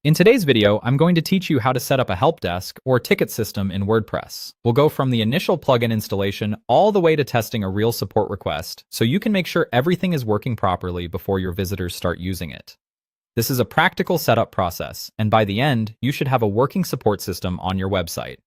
In today's video, I'm going to teach you how to set up a help desk or ticket system in WordPress. We'll go from the initial plugin installation all the way to testing a real support request, so you can make sure everything is working properly before your visitors start using it. This is a practical setup process, and by the end, you should have a working support system on your website.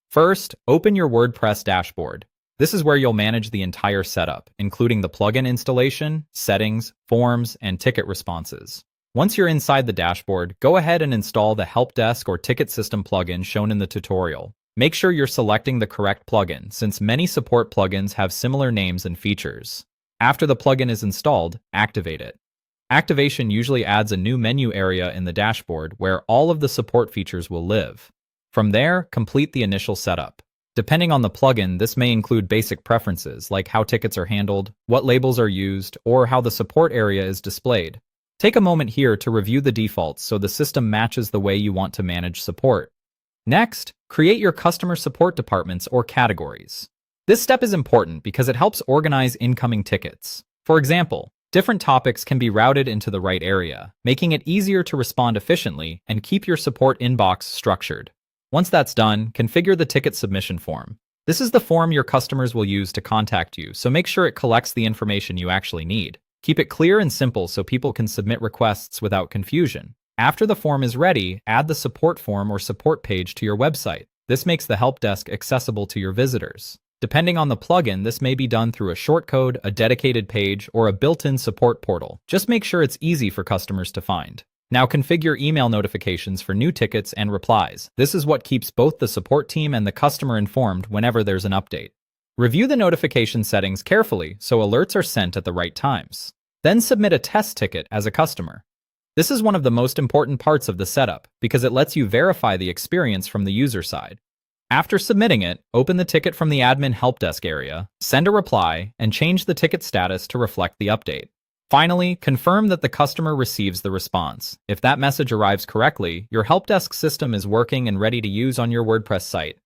First, open your WordPress dashboard. This is where you'll manage the entire setup, including the plugin installation, settings, forms, and ticket responses. Once you're inside the dashboard, go ahead and install the Helpdesk or Ticket System plugin shown in the tutorial. Make sure you're selecting the correct plugin, since many support plugins have similar names and features. After the plugin is installed, activate it. Activation usually adds a new menu area in the dashboard where all of the support features will live. From there, complete the initial setup. Depending on the plugin, this may include basic preferences like how tickets are handled, what labels are used, or how the support area is displayed. Take a moment here to review the defaults so the system matches the way you want to manage support. Next, create your customer support departments or categories. This step is important because it helps organize incoming tickets. For example, different topics can be routed into the right area, making it easier to respond efficiently and keep your support inbox structured. Once that's done, configure the ticket submission form. This is the form your customers will use to contact you, so make sure it collects the information you actually need. Keep it clear and simple so people can submit requests without confusion. After the form is ready, add the support form or support page to your website. This makes the help desk accessible to your visitors. Depending on the plugin, this may be done through a shortcode, a dedicated page, or a built-in support portal. Just make sure it's easy for customers to find. Now configure email notifications for new tickets and replies. This is what keeps both the support team and the customer informed whenever there's an update. Review the notification settings carefully so alerts are sent at the right times. Then submit a test ticket as a customer. This is one of the most important parts of the setup because it lets you verify the experience from the user side. After submitting it, open the ticket from the admin helpdesk area, send a reply, and change the ticket status to reflect the update. Finally, confirm that the customer receives the response. If that message arrives correctly, your helpdesk system is working and ready to use on your WordPress site.